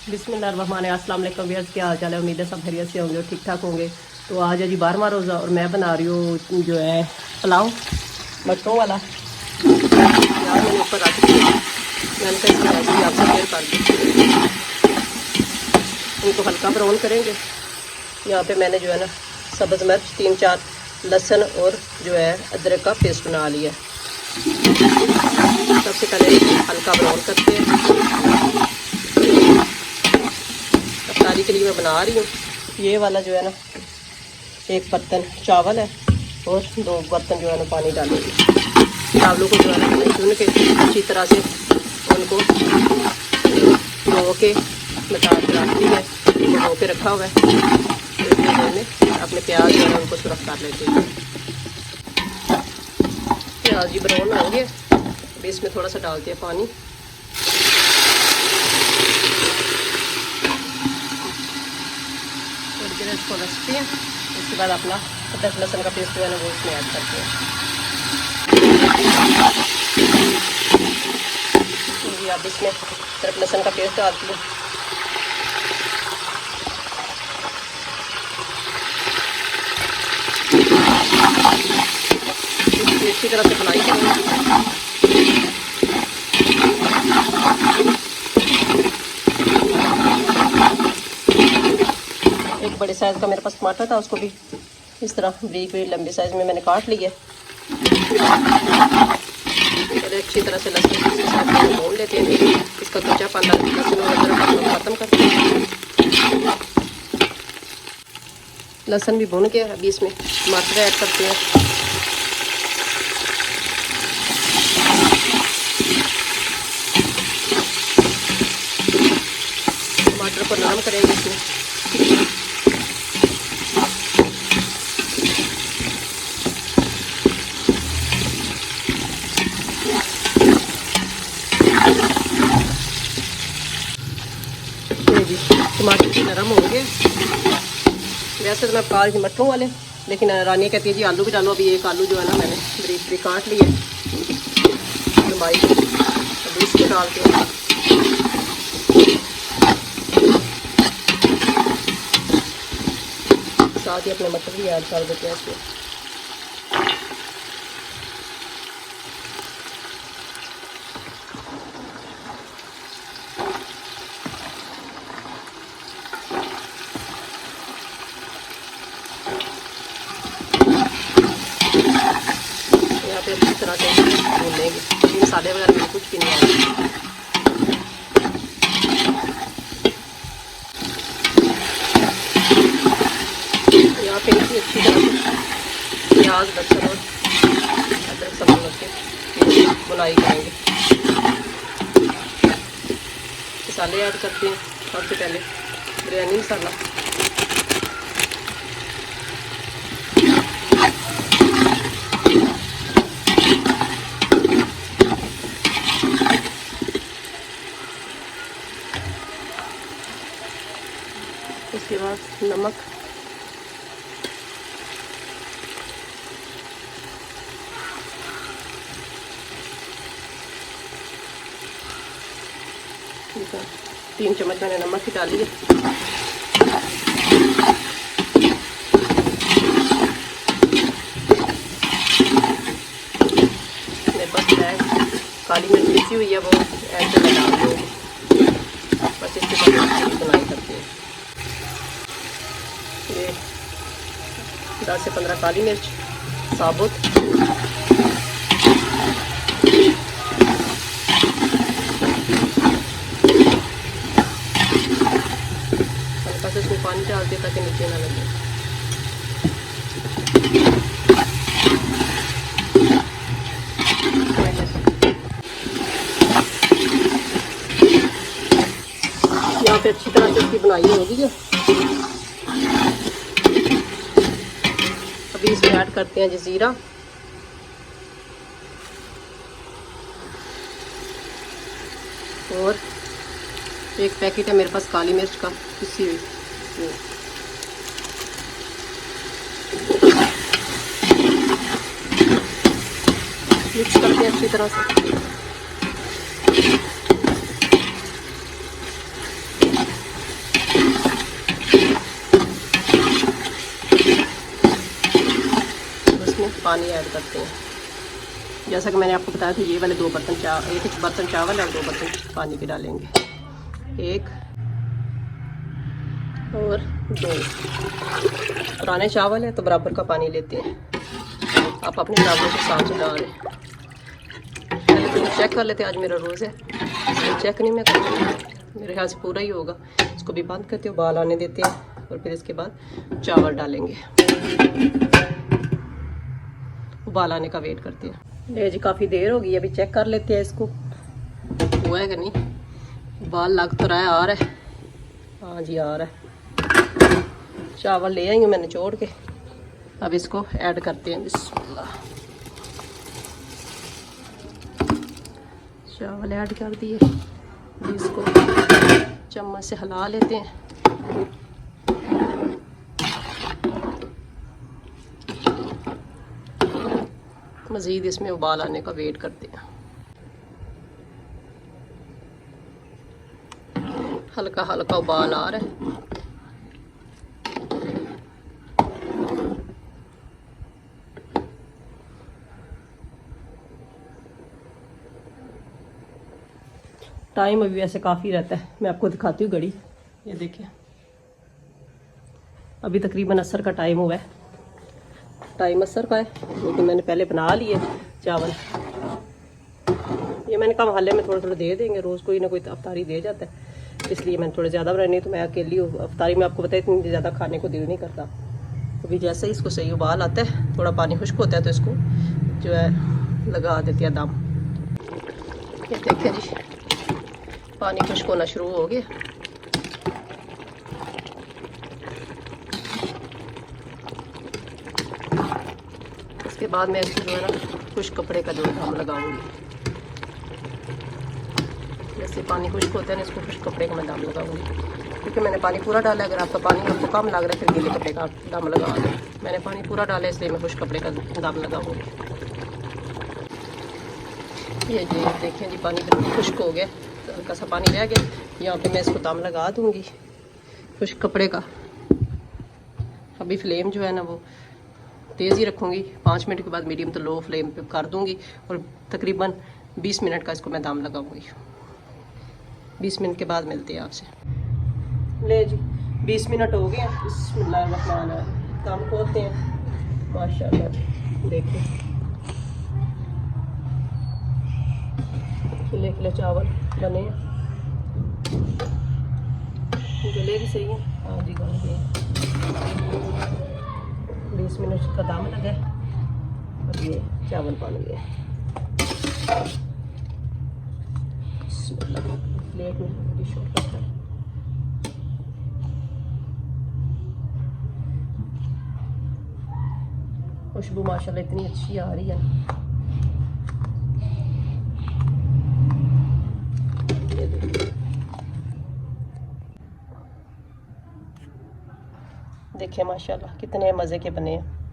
बिस्मिल्लाहिर्रहमानिर्रहीम। अस्सलाम वालेकुम व्यूअर्स, क्या हाल चाल है। उम्मीद है सब खैरियत से होंगे और ठीक ठाक होंगे। तो आज है जी 12वां रोज़ा और मैं बना रही हूँ जो है पुलाव मटरों वाला। यार मैंने ऊपर रख दी, मैंने कहा इसकी रेसिपी आपसे शेयर कर दी। इनको हल्का ब्राउन करेंगे। यहाँ पे मैंने जो है ना सब्ज़ मिर्च 3-4 लहसुन और जो है अदरक का पेस्ट बना लिया। सबसे पहले हल्का ब्राउन करते हैं। अफ्तारी के लिए मैं बना रही हूँ। ये वाला जो है ना 1 बर्तन चावल है और 2 बर्तन जो है ना पानी डालेंगे। चावलों को जो है ना चुन के अच्छी तरह से उनको धो के मिटा के रख दी है, धो के रखा हुआ है। तो इसमें अपने प्याज जो है उनको सुरख कर लेते हैं। प्याज जी ब्राउन हो गए, अभी इसमें थोड़ा सा डालते हैं पानी। इसको रखते हैं, उसके बाद अपना अदरक लहसुन का पेस्ट जो है ना वो इसमें ऐड करते हैं। जी अब इसमें अदरक लहसुन का पेस्ट डालती हूँ। इसकी अच्छी तरह से फ्राई करेंगे। बड़े साइज़ का मेरे पास टमाटर था, उसको भी इस तरह बरीक बरीक लंबे साइज़ में मैंने काट लिया। पहले अच्छी तरह से लहसुन के साथ भून लेते हैं, इसका कच्चापन लहसुन और अदरक खत्म करते हैं। लहसुन भी भून के अभी इसमें टमाटर ऐड करते हैं। टमाटर को नरम करेंगे इसमें। टमाटर भी नरम होंगे। वैसे तो मैं पका रही थी मटरों वाले, लेकिन रानिया कहती है जी आलू भी डालो। अभी एक आलू जो है ना मैंने बरीक बरीक काट लिया लंबाई, अभी इसको डालते हैं। साथ ही अपने मटर भी ऐड कर देते हैं इसमें। अच्छी तरह से भून लेंगे। मसाले वगैरह में कुछ भी नहीं आएगा। यहाँ पे अच्छी तरह से प्याज लहसुन और अदरक सब लग के बुनाई करेंगे। मसाले ऐड करते हैं। सबसे पहले बिरयानी मसाला, उसके बाद नमक, ठीक है 3 चम्मच मैंने नमक ही डाली है। मेरे पास काली मिर्च पीसी हुई है, वो ऐसे में डाल दूँगी। बस इसके बाद बुनाई करते हैं। ये 10 से 15 काली मिर्च साबुत, हल्का से इसमें पानी डालते ताकि नीचे ना लगे। यहाँ पे अच्छी तरह से इसकी बुनाई होगी है। अभी इसमें ऐड करते हैं जीरा और 1 पैकेट है मेरे पास काली मिर्च का पिसी हुई। मिक्स करते हैं अच्छी तरह से। पानी ऐड करते हैं। जैसा कि मैंने आपको बताया था, ये वाले 2 बर्तन एक बर्तन चावल और 2 बर्तन पानी के डालेंगे। 1 और 2। पुराने चावल है तो बराबर का पानी लेते हैं। आप अपने चावलों के हिसाब से डाल रहे हैं। पहले तो चेक कर लेते हैं, आज मेरा रोज़ है इसलिए चेक नहीं मैं करूँगी, मेरे ख्याल से पूरा ही होगा। इसको भी बंद करते हैं, उबाल आने देते हैं और फिर इसके बाद चावल डालेंगे। उबाल आने का वेट करते हैं। ये जी काफ़ी देर हो गई, अभी चेक कर लेते हैं इसको हुआ है कि नहीं। उबाल लग तो रहा है, आ रहा है, हाँ जी आ रहा है। चावल ले आई हूँ मैंने निचोड़ के, अब इसको ऐड करते हैं। बिस्मिल्लाह, चावल ऐड कर दिए, इसको चम्मच से हिला लेते हैं। मज़ीद इसमें उबाल आने का वेट करते हैं। हल्का हल्का उबाल आ रहा है। टाइम अभी वैसे काफ़ी रहता है, मैं आपको दिखाती हूँ घड़ी। ये देखिए अभी तकरीबन असर का टाइम हुआ है, टाइम असर का है, लेकिन मैंने पहले बना लिए चावल। ये मैंने कहा मोहल्ले में थोड़ा थोड़ा दे देंगे, रोज़ कोई ना कोई अफ्तारी दे जाता है, इसलिए मैंने थोड़े ज़्यादा बनाए। नहीं तो मैं अकेली हूँ, अफ्तारी में आपको पता है इतनी ज़्यादा खाने को दिल नहीं करता। अभी जैसे ही इसको सही उबाल आता है, थोड़ा पानी खुश्क होता है तो इसको जो है लगा देती है दम। ये देखें जी पानी खुश्क होना शुरू हो गया। इसके बाद मैं इसको जो है ना खुश्क कपड़े का जो दम लगाऊंगी। जैसे पानी खुश्क होता है ना, इसको खुश्क कपड़े का मैं दम लगाऊंगी, क्योंकि मैंने पानी पूरा डाला है। अगर आपका पानी आपको कम लग रहा है फिर गीले कपड़े का दम लगा दो। मैंने पानी पूरा डाला है इसलिए मैं खुश्क कपड़े का दम लगाऊंगी। ये जी देखें जी पानी बिल्कुल खुश्क हो गया, हल्का सा पानी रह गया। यहाँ पे मैं इसको दम लगा दूंगी खुश्क कपड़े का। अभी फ्लेम जो है ना वो तेज़ ही रखूँगी। 5 मिनट के बाद मीडियम तो लो फ्लेम पे कर दूँगी और तकरीबन 20 मिनट का इसको मैं दम लगाऊँगी। 20 मिनट के बाद मिलते हैं आपसे। ले जी 20 मिनट हो गए हैं। बिस्मिल्लाह दम खोलते हैं। माशाल्लाह देखिए खिले खिले चावल बने हैं, गले भी सही है। हाँ जी गल गए। 20 मिनट का दम लगा और ये चावल बन गए। प्लेट में डिश रखा है। खुशबू माशाल्लाह इतनी अच्छी आ रही है। देखिए माशाल्लाह कितने मज़े के बने हैं।